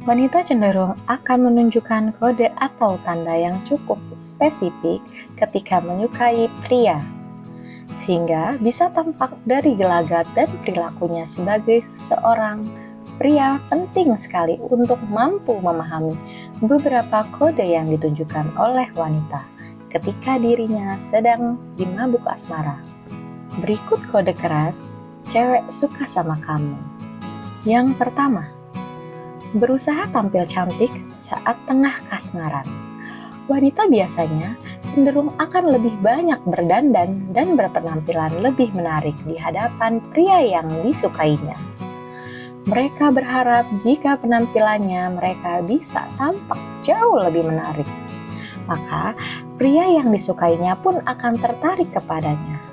Wanita cenderung akan menunjukkan kode atau tanda yang cukup spesifik ketika menyukai pria, sehingga bisa tampak dari gelagat dan perilakunya sebagai seorang pria. Penting sekali untuk mampu memahami beberapa kode yang ditunjukkan oleh wanita ketika dirinya sedang dimabuk asmara. Berikut kode keras cewek suka sama kamu. Yang pertama, berusaha tampil cantik saat tengah kasmaran. Wanita biasanya cenderung akan lebih banyak berdandan dan berpenampilan lebih menarik di hadapan pria yang disukainya. Mereka berharap jika penampilannya mereka bisa tampak jauh lebih menarik, maka pria yang disukainya pun akan tertarik kepadanya.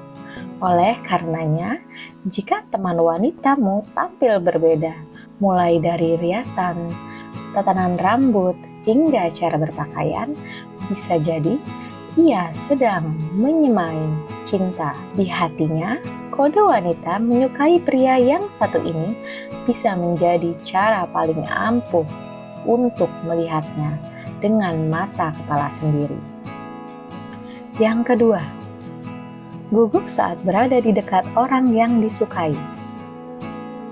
Oleh karenanya, jika teman wanitamu tampil berbeda, mulai dari riasan, tatanan rambut, hingga cara berpakaian, bisa jadi ia sedang menyemai cinta di hatinya. Kode wanita menyukai pria yang satu ini bisa menjadi cara paling ampuh untuk melihatnya dengan mata kepala sendiri. Yang kedua, gugup saat berada di dekat orang yang disukai.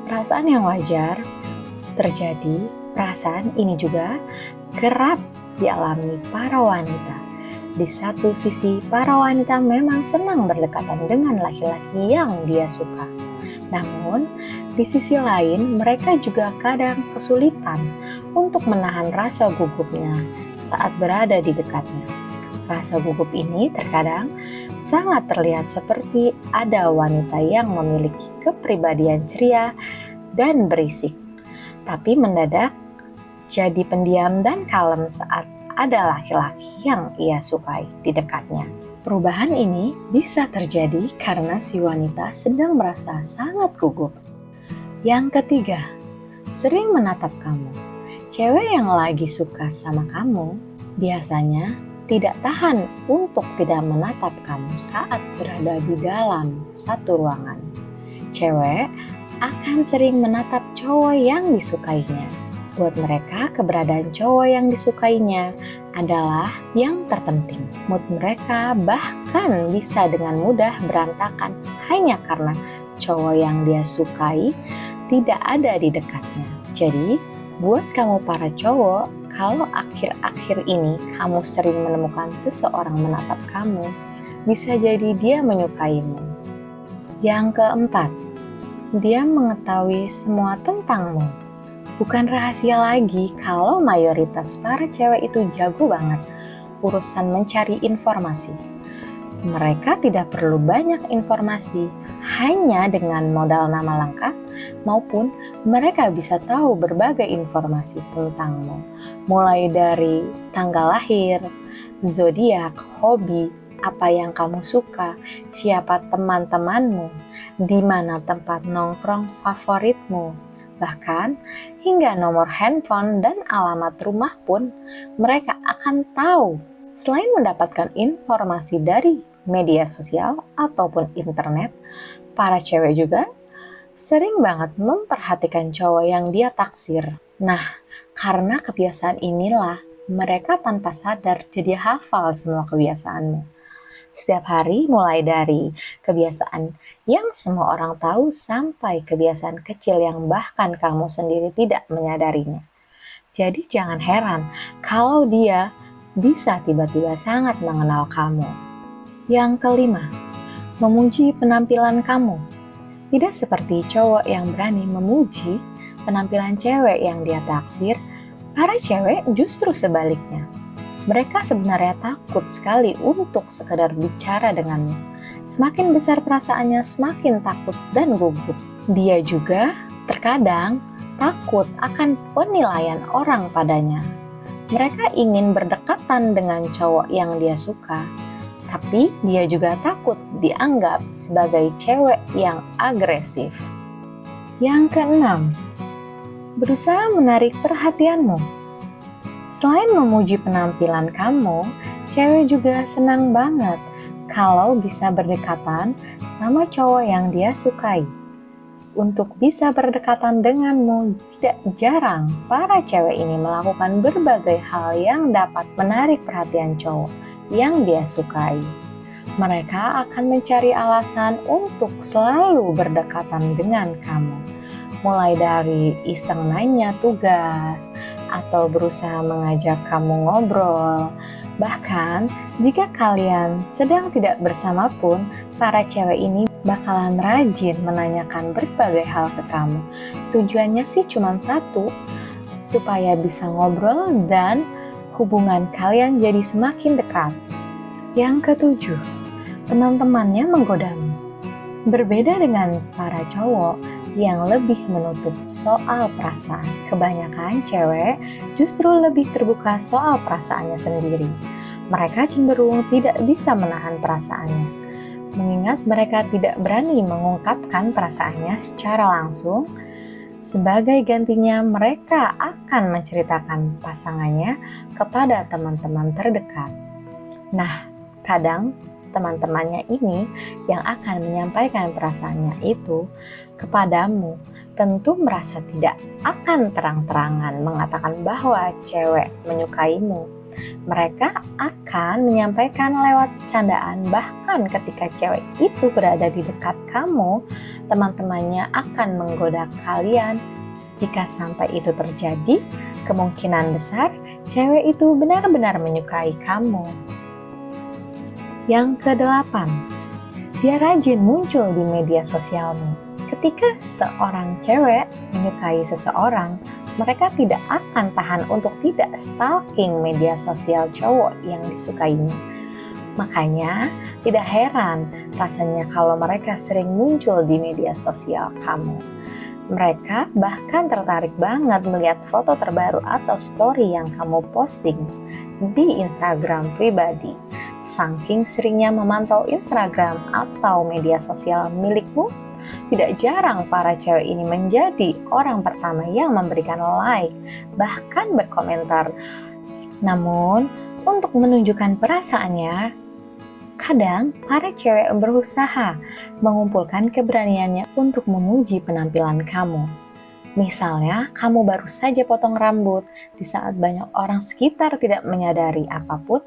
Perasaan yang wajar terjadi. Perasaan ini juga kerap dialami para wanita. Di satu sisi, para wanita memang senang berdekatan dengan laki-laki yang dia suka. Namun, di sisi lain, mereka juga kadang kesulitan untuk menahan rasa gugupnya saat berada di dekatnya. Rasa gugup ini terkadang sangat terlihat seperti ada wanita yang memiliki kepribadian ceria dan berisik, tapi mendadak jadi pendiam dan kalem saat ada laki-laki yang ia sukai di dekatnya. Perubahan ini bisa terjadi karena si wanita sedang merasa sangat gugup. Yang ketiga, sering menatap kamu. Cewek yang lagi suka sama kamu biasanya tidak tahan untuk tidak menatap kamu saat berada di dalam satu ruangan. Cewek akan sering menatap cowok yang disukainya. Buat mereka, keberadaan cowok yang disukainya adalah yang terpenting. Mood mereka bahkan bisa dengan mudah berantakan hanya karena cowok yang dia sukai tidak ada di dekatnya. Jadi, buat kamu para cowok, kalau akhir-akhir ini kamu sering menemukan seseorang menatap kamu, bisa jadi dia menyukaimu. Yang keempat, dia mengetahui semua tentangmu. Bukan rahasia lagi kalau mayoritas para cewek itu jago banget urusan mencari informasi. Mereka tidak perlu banyak informasi, hanya dengan modal nama lengkap, maupun mereka bisa tahu berbagai informasi tentangmu, mulai dari tanggal lahir, zodiak, hobi, apa yang kamu suka, siapa teman-temanmu, di mana tempat nongkrong favoritmu, bahkan hingga nomor handphone dan alamat rumah pun mereka akan tahu. Selain mendapatkan informasi dari media sosial ataupun internet, para cewek juga sering banget memperhatikan cowok yang dia taksir. Nah, karena kebiasaan inilah mereka tanpa sadar jadi hafal semua kebiasaanmu. Setiap hari, mulai dari kebiasaan yang semua orang tahu sampai kebiasaan kecil yang bahkan kamu sendiri tidak menyadarinya. Jadi jangan heran kalau dia bisa tiba-tiba sangat mengenal kamu. Yang kelima, memuji penampilan kamu. Tidak seperti cowok yang berani memuji penampilan cewek yang dia taksir, para cewek justru sebaliknya. Mereka sebenarnya takut sekali untuk sekedar bicara denganmu. Semakin besar perasaannya, semakin takut dan gugup. Dia juga terkadang takut akan penilaian orang padanya. Mereka ingin berdekatan dengan cowok yang dia suka, tapi dia juga takut dianggap sebagai cewek yang agresif. Yang keenam, berusaha menarik perhatianmu. Selain memuji penampilan kamu, cewek juga senang banget kalau bisa berdekatan sama cowok yang dia sukai. untuk bisa berdekatan denganmu. Tidak jarang para cewek ini melakukan berbagai hal yang dapat menarik perhatian cowok yang dia sukai. Mereka akan mencari alasan untuk selalu berdekatan dengan kamu. Mulai dari iseng nanya tugas, atau berusaha mengajak kamu ngobrol. Bahkan jika kalian sedang tidak bersama pun, para cewek ini bakalan rajin menanyakan berbagai hal ke kamu. Tujuannya sih cuma satu, supaya bisa ngobrol dan hubungan kalian jadi semakin dekat. Yang ketujuh, teman-temannya menggodamu. Berbeda dengan para cowok yang lebih menutup soal perasaan, kebanyakan cewek justru lebih terbuka soal perasaannya sendiri. Mereka cenderung tidak bisa menahan perasaannya, mengingat mereka tidak berani mengungkapkan perasaannya secara langsung. Sebagai gantinya, mereka akan menceritakan pasangannya kepada teman-teman terdekat. Nah, kadang teman-temannya ini yang akan menyampaikan perasaannya itu kepadamu tentu merasa tidak akan terang-terangan mengatakan bahwa cewek menyukaimu. Mereka akan menyampaikan lewat candaan, bahkan ketika cewek itu berada di dekat kamu, teman-temannya akan menggoda kalian. Jika sampai itu terjadi, kemungkinan besar cewek itu benar-benar menyukai kamu. Yang kedelapan, dia rajin muncul di media sosialmu. Ketika seorang cewek menyukai seseorang, mereka tidak akan tahan untuk tidak stalking media sosial cowok yang disukainya. Makanya tidak heran rasanya kalau mereka sering muncul di media sosial kamu. Mereka bahkan tertarik banget melihat foto terbaru atau story yang kamu posting di Instagram pribadi. Saking seringnya memantau Instagram atau media sosial milikmu, tidak jarang para cewek ini menjadi orang pertama yang memberikan like, bahkan berkomentar. Namun, untuk menunjukkan perasaannya, kadang para cewek berusaha mengumpulkan keberaniannya untuk memuji penampilan kamu. Misalnya, kamu baru saja potong rambut di saat banyak orang sekitar tidak menyadari apapun,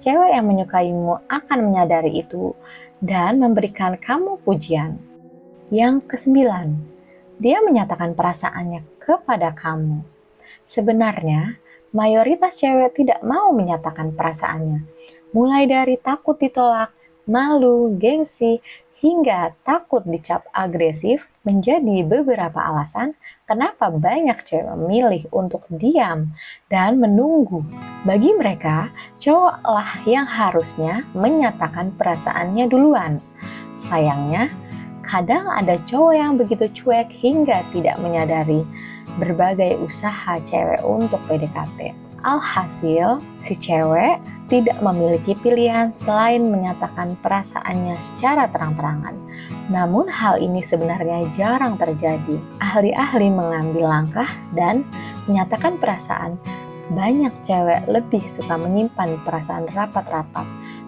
cewek yang menyukaimu akan menyadari itu dan memberikan kamu pujian. Yang kesembilan, dia menyatakan perasaannya kepada kamu. Sebenarnya, mayoritas cewek tidak mau menyatakan perasaannya, mulai dari takut ditolak, malu, gengsi, hingga takut dicap agresif menjadi beberapa alasan kenapa banyak cewek memilih untuk diam dan menunggu. Bagi mereka, cowoklah yang harusnya menyatakan perasaannya duluan. Sayangnya, kadang ada cowok yang begitu cuek hingga tidak menyadari berbagai usaha cewek untuk PDKT. Alhasil, si cewek tidak memiliki pilihan selain menyatakan perasaannya secara terang-terangan. Namun hal ini sebenarnya jarang terjadi. Ahli-ahli mengambil langkah dan menyatakan perasaan. Banyak cewek lebih suka menyimpan perasaan rapat-rapat,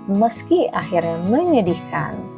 meski akhirnya menyedihkan.